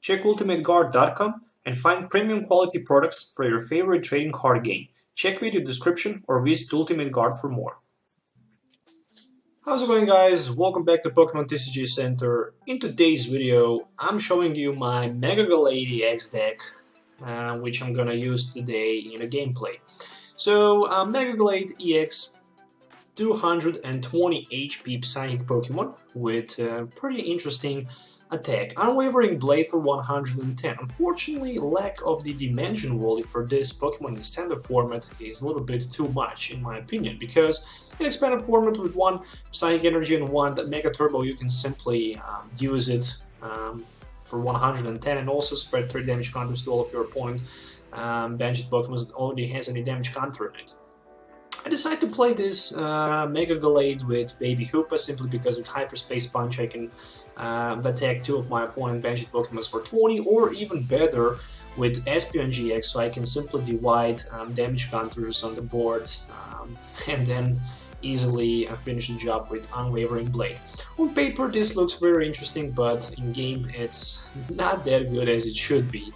Check ultimateguard.com and find premium quality products for your favorite trading card game. Check video description or visit Ultimate Guard for more. How's it going, guys? Welcome back to Pokemon TCG Center. In today's video, I'm showing you my Mega Gallade-EX deck, which I'm gonna use today in a gameplay. So, Mega Gallade-EX 220 HP Psychic Pokemon with pretty interesting attack. Unwavering Blade for 110. Unfortunately, lack of the Dimension Volley for this Pokemon in standard format is a little bit too much in my opinion, because in expanded format with one Psychic Energy and one Mega Turbo you can simply use it for 110 and also spread 3 damage counters to all of your opponent benched Pokemon that already has any damage counter in it. I decided to play this Mega Gallade with Baby Hoopa simply because with Hyperspace Punch I can attack 2 of my opponent benched Pokemon for 20, or even better with Espeon-GX, so I can simply divide damage counters on the board and then easily finish the job with Unwavering Blade. On paper this looks very interesting, but in game it's not that good as it should be.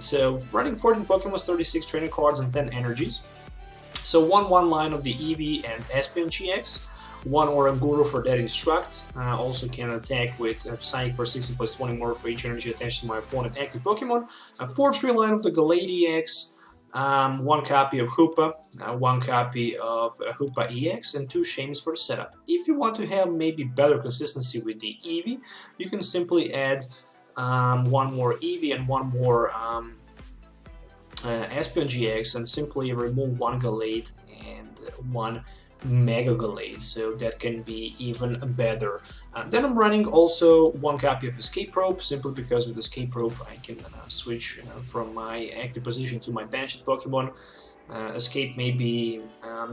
So running 14 Pokemon, 36 training cards and 10 energies. So 1/1 line of the Eevee and Espeon-GX, 1 Oranguru for that Instruct, also can attack with Psychic for 60 plus 20 more for each energy attached to my opponent active Pokemon, a 4-3 line of the Gallade-EX, 1 copy of Hoopa, 1 copy of Hoopa-EX, and 2 Shayms for the setup. If you want to have maybe better consistency with the Eevee, you can simply add 1 more Eevee and 1 more Espeon-GX and simply remove 1 Gallade and 1 Mega Gallade, so that can be even better. Then I'm running also 1 copy of Escape Rope, simply because with Escape Rope I can switch from my active position to my benched Pokemon. Escape may be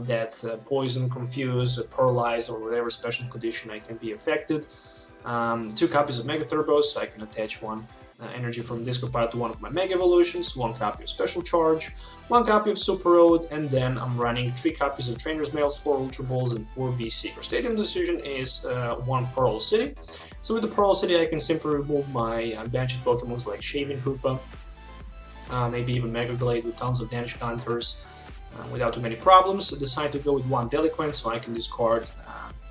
that Poison, Confuse, Paralyze, or whatever special condition I can be affected. 2 copies of Mega Turbo, so I can attach 1 energy from Disco Pile to 1 of my Mega Evolutions, 1 copy of Special Charge, 1 copy of Super Rod, and then I'm running 3 copies of Trainers Mails, 4 Ultra Balls, and 4 V-Seeker. Stadium Decision is 1 Parallel City. So with the Parallel City I can simply remove my benched Pokemons like Shaymin, Hoopa, maybe even Mega Gallade with tons of damage counters without too many problems. I decide to go with 1 Delinquent, so I can discard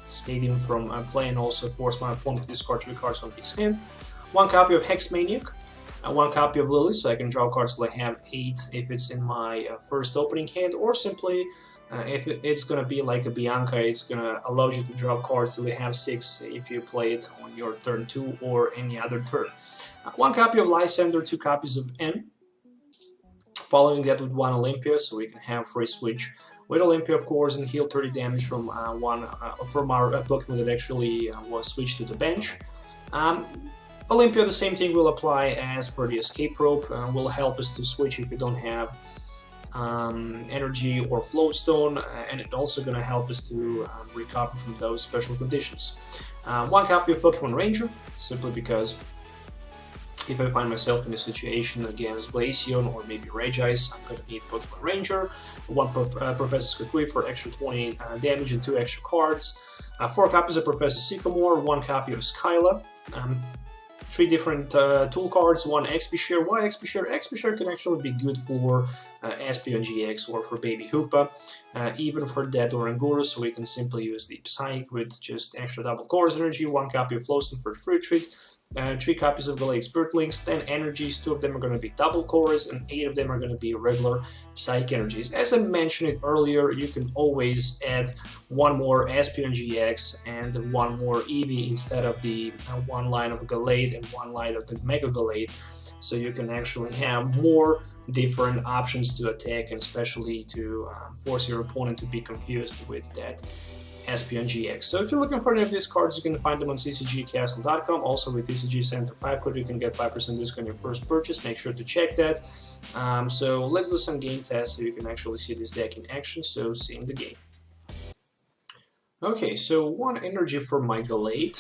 Stadium from play and also force my opponent to discard 3 cards from his hand. 1 copy of Hex Maniac, 1 copy of Lillie, so I can draw cards till I have 8 if it's in my first opening hand, or simply if it's gonna be like a Bianca, it's gonna allow you to draw cards till you have 6 if you play it on your turn 2 or any other turn. 1 copy of Lysandre, 2 copies of N, following that with 1 Olympia, so we can have free switch with Olympia, of course, and heal 30 damage from our Pokemon that actually was switched to the bench. Olympia, the same thing will apply as for the Escape Rope, will help us to switch if you don't have energy or Float Stone, and it's also going to help us to recover from those special conditions. 1 copy of Pokemon Ranger, simply because if I find myself in a situation against Glaceon or maybe Regice, I'm going to need Pokemon Ranger. 1 Professor Kukui for extra 20 damage and 2 extra cards. 4 copies of Professor Sycamore, 1 copy of Skyla. 3 different tool cards, 1 XP Share. Why XP Share? XP Share can actually be good for Espeon-GX or for Baby Hoopa, even for that Oranguru, so we can simply use the Psychic with just extra double cores energy, 1 copy of Float Stone for the free treat, 3 copies of Gallade Spirit Links, 10 energies, 2 of them are going to be double cores, and 8 of them are going to be regular Psychic energies. As I mentioned it earlier, you can always add 1 more Espeon-GX and 1 more Eevee instead of the 1 line of Gallade and 1 line of the Mega Gallade, so you can actually have more different options to attack, and especially to force your opponent to be confused with that Espeon-GX. So if you're looking for any of these cards, you can find them on tcgcastle.com. Also with TCG Center 5 code, you can get 5% discount on your first purchase. Make sure to check that. So let's do some game tests so you can actually see this deck in action. So see you in the game. Okay, so 1 energy for my Gallade.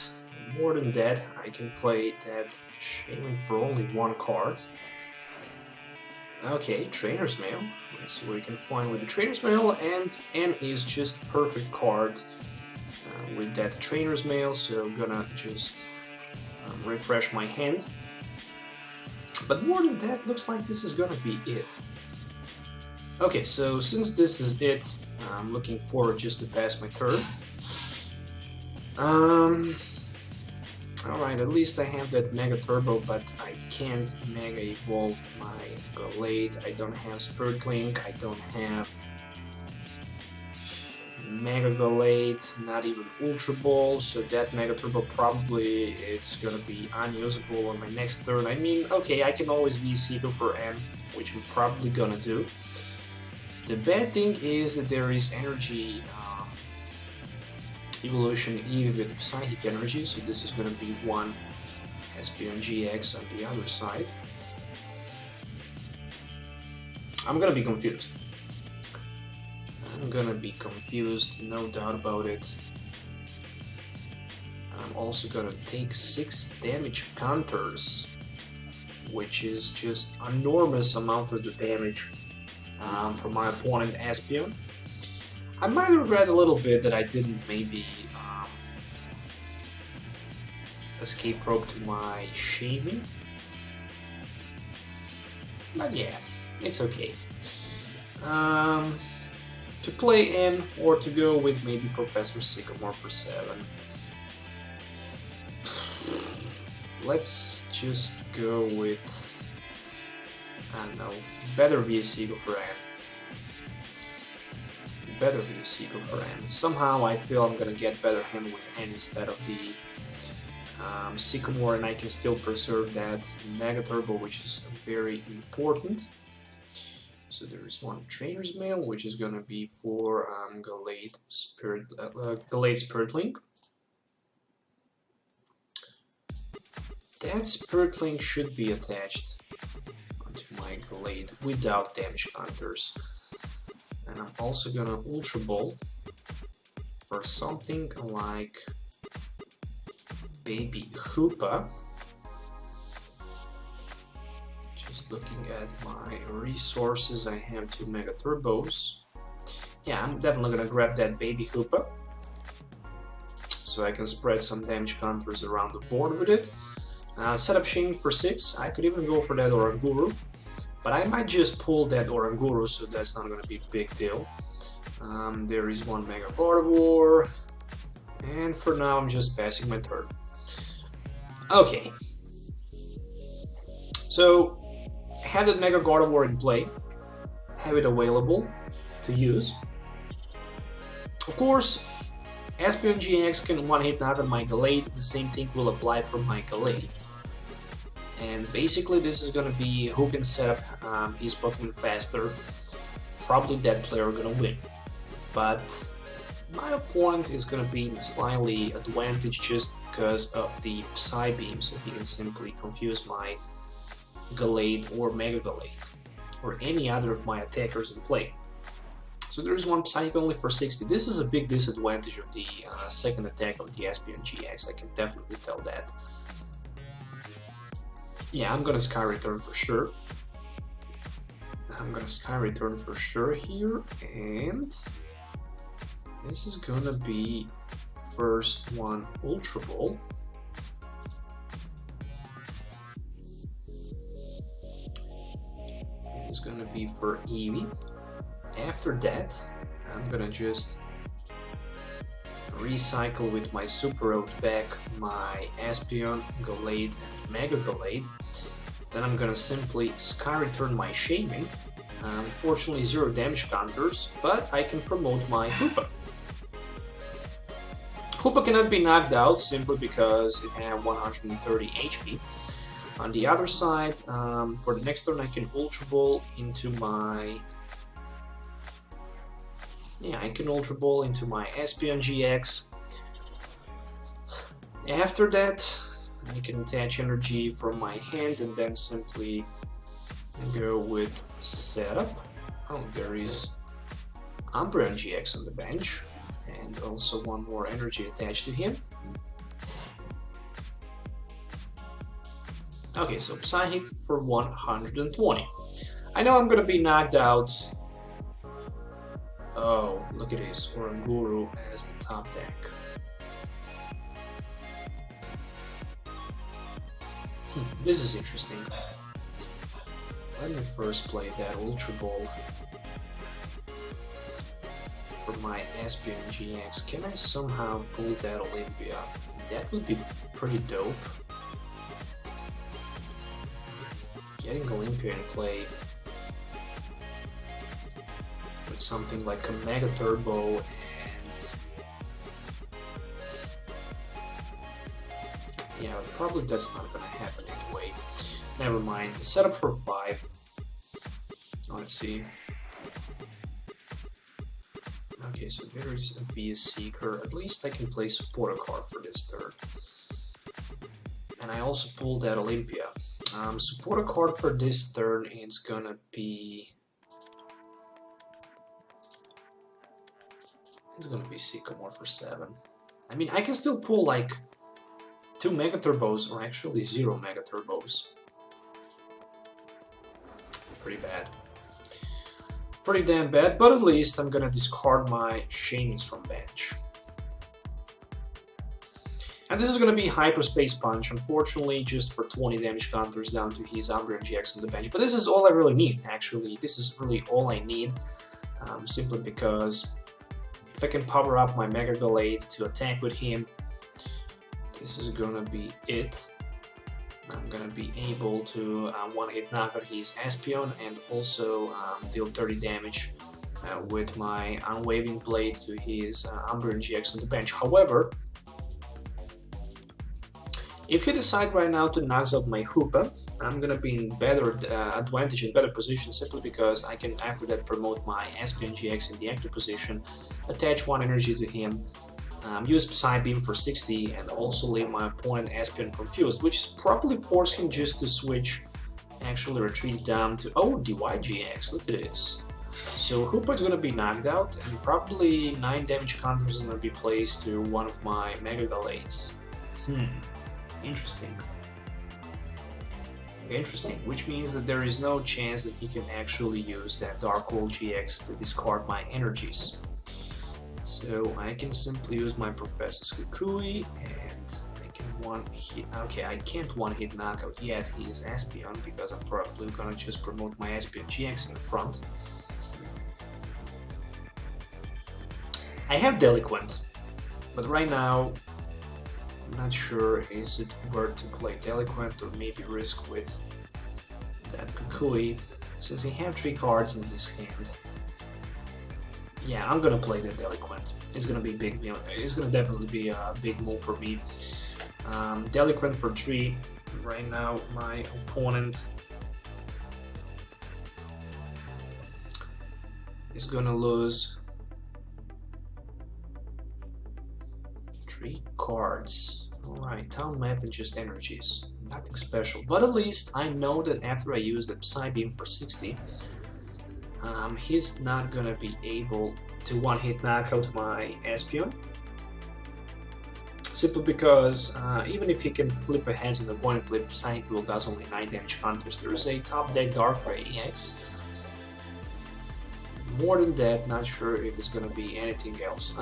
More than that, I can play that Shaymin for only 1 card. Okay, Trainers Mail. Let's see what we can find with the Trainers Mail, and N is just perfect card with that Trainers Mail, so I'm gonna just refresh my hand. But more than that, looks like this is gonna be it. Okay, so since this is it, I'm looking forward just to pass my turn. Alright, at least I have that Mega Turbo, but I can't Mega Evolve my Gallade. I don't have Spirit Link, I don't have Mega Gallade, not even Ultra Ball, so that Mega Turbo probably it's gonna be unusable on my next turn. I mean, okay, I can always be Seeker for N, which I'm probably gonna do. The bad thing is that there is energy evolution Eevee with Psychic Energy, so this is gonna be one Espeon-GX on the other side. I'm gonna be confused. No doubt about it. I'm also gonna take 6 damage counters, which is just an enormous amount of the damage from my opponent Espeon. I might regret a little bit that I didn't maybe Escape Rope to my Shaymin, but yeah, it's okay. To play N or to go with maybe Professor Sycamore for 7. Let's just go with, I don't know, better via Seeker for N. Better via Seeker for N. Somehow I feel I'm gonna get better hand with N instead of the Sycamore, and I can still preserve that Mega Turbo, which is very important. So there is one Trainers Mail, which is gonna be for Gallade Spirit Link. That Spirit Link should be attached onto my Gallade without damage counters. And I'm also gonna Ultra Ball for something like Baby Hoopa. Just looking at my resources, I have 2 Mega Turbos. Yeah, I'm definitely gonna grab that Baby Hoopa, so I can spread some damage counters around the board with it. Set up Shaymin for 6. I could even go for that Oranguru, but I might just pull that Oranguru, so that's not gonna be a big deal. There is one Mega Gardevoir, and for now I'm just passing my turn. Okay, so have that Mega Gardevoir in play, have it available to use. Of course, Espeon-GX can one-hit knock on my Gallade, the same thing will apply for my Gallade. And basically this is gonna be who can set up his Pokemon faster. Probably that player gonna win. But my opponent is gonna be in a slightly advantage just because of the Psy Beam, so he can simply confuse my Gallade or Mega Gallade, or any other of my attackers in play. So there is one Psychic only for 60. This is a big disadvantage of the second attack of the Espeon-GX, I can definitely tell that. Yeah, I'm gonna Sky Return for sure. Here, and this is gonna be first one Ultra Ball. It's gonna be for Eevee. After that, I'm gonna just recycle with my Super Rod back my Espeon, Gallade, and Mega Gallade. Then I'm gonna simply Sky Return my Shaymin. Unfortunately 0 damage counters, but I can promote my Hoopa. Hoopa cannot be knocked out simply because it has 130 HP. On the other side, for the next turn I can Ultra Ball into my... Yeah, I can Ultra Ball into my Espeon-GX. After that, I can attach energy from my hand and then simply go with setup. Oh, there is Umbreon-GX on the bench, and also one more energy attached to him. Okay, so Psychic for 120. I know I'm gonna be knocked out. Oh, look at this, Oranguru as the top deck. This is interesting. Let me first play that Ultra Ball for my Espeon-GX. Can I somehow pull that Olympia? That would be pretty dope. Getting Olympia in play with something like a Mega Turbo and yeah, probably that's not gonna happen anyway. Never mind. The setup for 5. Let's see. Okay, so there is a VS Seeker. At least I can play support a card for this turn. And I also pulled that Olympia. Support a card for this turn, it's gonna be... It's gonna be Sycamore for 7. I mean, I can still pull like 2 Mega Turbos, or actually 0 Mega Turbos. Pretty bad. Pretty damn bad, but at least I'm gonna discard my Shaymins from bench. And this is gonna be Hyperspace Punch, unfortunately just for 20 damage counters down to his Umbreon GX on the bench. But this is all I really need, actually. This is really all I need, simply because if I can power up my Mega Gallade to attack with him, this is gonna be it. I'm gonna be able to one-hit knock out his Espeon and also deal 30 damage with my Unwaving Blade to his Umbreon GX on the bench. However, if he decides right now to knock out my Hoopa, I'm gonna be in better advantage, in better position, simply because I can after that promote my Espeon-GX in the active position, attach 1 energy to him, use Psybeam for 60, and also leave my opponent Espeon confused, which is probably force him just to switch, actually retreat down to, oh, DYGX, look at this. So Hoopa is going to be knocked out, and probably 9 damage counters is going to be placed to one of my Mega Gallades. Interesting. Interesting, which means that there is no chance that he can actually use that Dark Hole GX to discard my energies. So I can simply use my Professor Kukui and I can one-hit... Okay, I can't one-hit knockout yet his Espeon because I'm probably gonna just promote my Espeon-GX in the front. I have Delinquent, but right now I'm not sure is it worth to play Delinquent or maybe risk with that Kukui, since he have 3 cards in his hand. Yeah, I'm gonna play the Delinquent. It's gonna be big. It's gonna definitely be a big move for me. Delinquent for 3. Right now, my opponent is gonna lose 3 cards. Alright, town map and just energies. Nothing special. But at least I know that after I use the Psybeam for 60, he's not gonna be able to one-hit knock out my Espeon. Simply because even if he can flip a heads in the coin flip, Psychic Will does only 9 damage counters. There's a top deck Darkrai EX. More than that, not sure if it's gonna be anything else.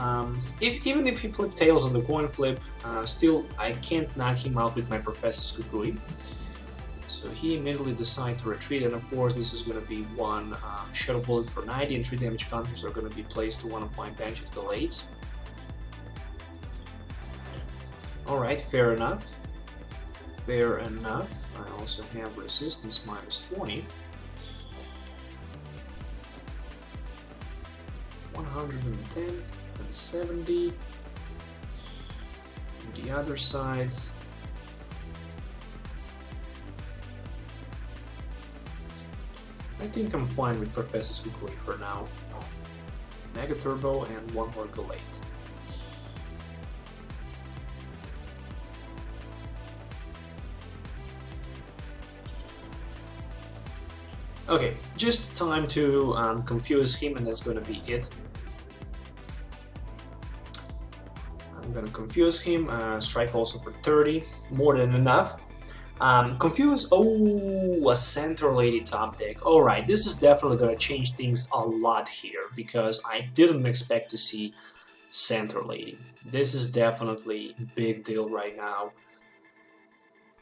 Even if he flip tails on the coin flip, still I can't knock him out with my Professor Kukui. So he immediately decides to retreat, and of course this is going to be one Shadow Bullet for 90, and 3 damage counters are going to be placed to one of my benched Gallades. Alright, fair enough. Fair enough. I also have resistance minus 20. 110 and 70. On the other side, I think I'm fine with Professor Kukui for now. Mega Turbo and 1 more Gallade. Okay, just time to confuse him, and that's gonna be it. I'm gonna confuse him, strike also for 30, more than enough. Confuse, oh, a Center Lady top deck. Alright, this is definitely gonna change things a lot here, because I didn't expect to see Center Lady. This is definitely a big deal right now.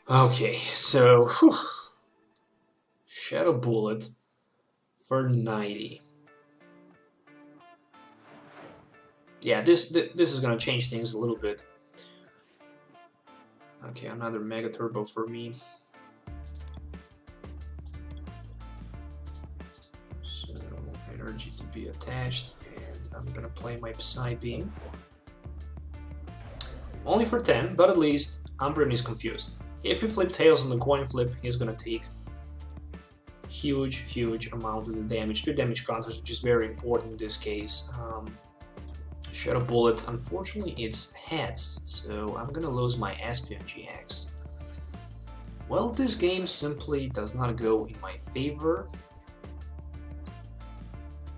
Okay, so, Shadow Bullet for 90. Yeah, this is gonna change things a little bit. Okay, another Mega Turbo for me. So, energy to be attached, and I'm gonna play my Psy Beam. Only for 10, but at least Umbreon is confused. If he flip tails on the coin flip, he's gonna take huge amount of the damage, 2 damage counters, which is very important in this case. Shadow Bullet, unfortunately it's heads, so I'm gonna lose my Espeon-GX. Well, this game simply does not go in my favor.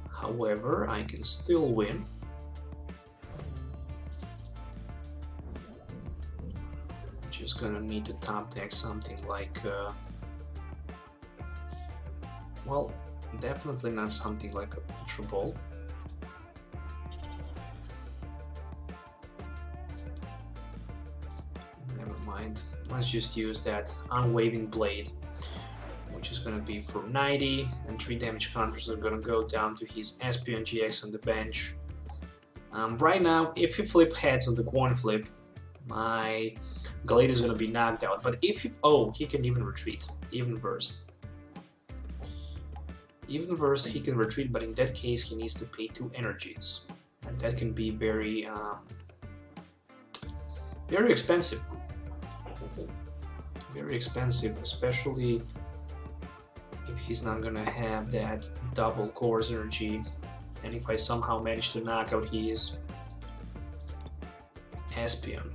However, I can still win. Just gonna need to top deck something like well, definitely not something like a Ultra Ball. Never mind. Let's just use that Unwaving Blade, which is gonna be for 90, and 3 damage counters are gonna go down to his Espeon-GX on the bench. Right now, if he flip heads on the coin flip, my Gallade is gonna be knocked out. But if he, oh, he can even retreat, even verse. Even verse, he can retreat, but in that case, he needs to pay 2 energies, and that can be very, very expensive. Very expensive, especially if he's not gonna have that double course energy, and if I somehow manage to knock out his Espeon.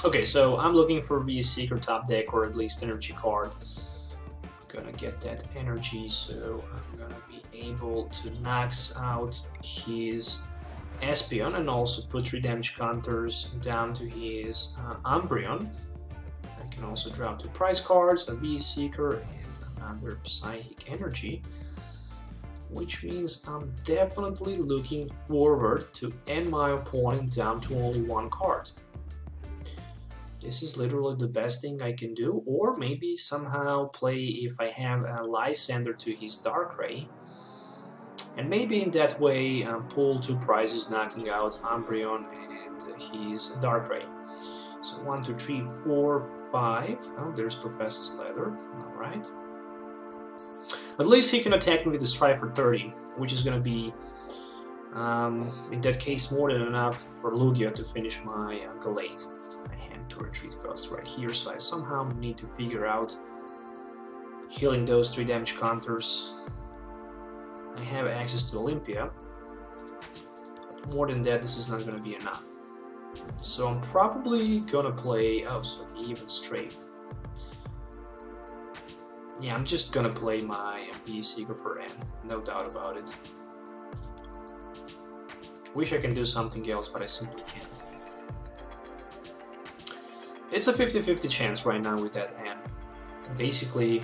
Okay, so I'm looking for the Seeker top deck, or at least energy card. Gonna get that energy, so I'm gonna be able to knock out his Espeon and also put 3 damage counters down to his Umbreon. I can also drop 2 prize cards, a V Seeker, and another Psychic Energy, which means I'm definitely looking forward to end my opponent down to only 1 card. This is literally the best thing I can do, or maybe somehow play if I have a Lysandre to his Darkrai, and maybe in that way pull 2 prizes, knocking out Umbreon and his Darkrai. So 1, 2, 3, 4, 5. Oh, there's Professor's Leather. Alright. At least he can attack me with the Strike for 30, which is gonna be, in that case, more than enough for Lugia to finish my Gallade. I have 2 retreat costs right here, so I somehow need to figure out healing those 3 damage counters. I have access to Olympia. More than that, this is not going to be enough. So I'm probably going to play... oh, so even strafe. Yeah, I'm just going to play my V Seeker for N, no doubt about it. Wish I can do something else, but I simply can't. It's a 50-50 chance right now with that N. Basically,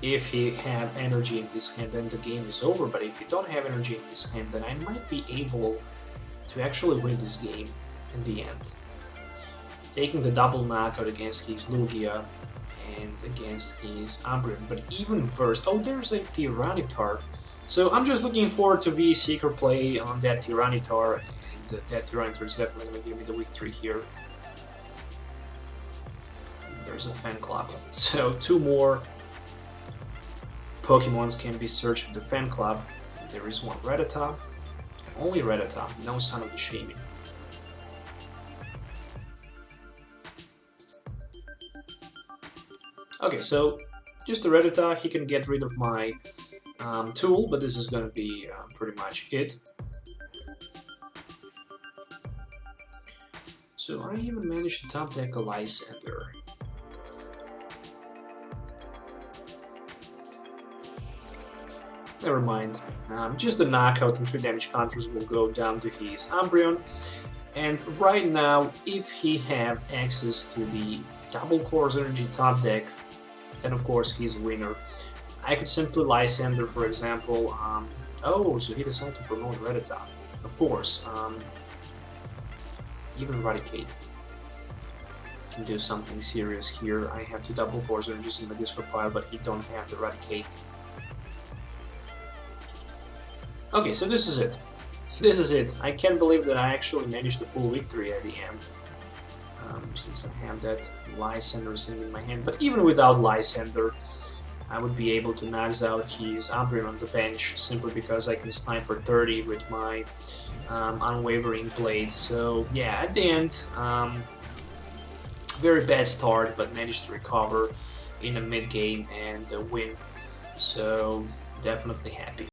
if he have energy in his hand, then the game is over, but if he don't have energy in his hand, then I might be able to actually win this game in the end. Taking the double knockout against his Lugia and against his Umbreon, but even first, oh, there's a Tyranitar. So I'm just looking forward to V Seeker play on that Tyranitar, and that Tyranitar is definitely going to give me the victory here. There's a fan club. So 2 more Pokemons can be searched with the fan club. There is 1 Rattata, only Rattata, no Son of the Shaymin. Okay, so just a Rattata, he can get rid of my tool, but this is going to be pretty much it. So I even managed to top deck a Lysandre. Never mind. Just the knockout and 3 damage counters will go down to his Umbreon. And right now, if he have access to the double course energy top deck, then of course he's a winner. I could simply Lysandre, for example, Oh, so he decided to promote Rattata. Of course, even Eradicate can do something serious here. I have to double Force Energies in my discard pile, but he don't have the Eradicate. Okay, so this is it. This is it. I can't believe that I actually managed to pull victory at the end. Since I have that Lysandre sitting in my hand. But even without Lysandre, I would be able to max out his Umbreon on the bench simply because I can snipe for 30 with my Unwavering Blade. So yeah, at the end, very bad start, but managed to recover in a mid-game and win. So definitely happy.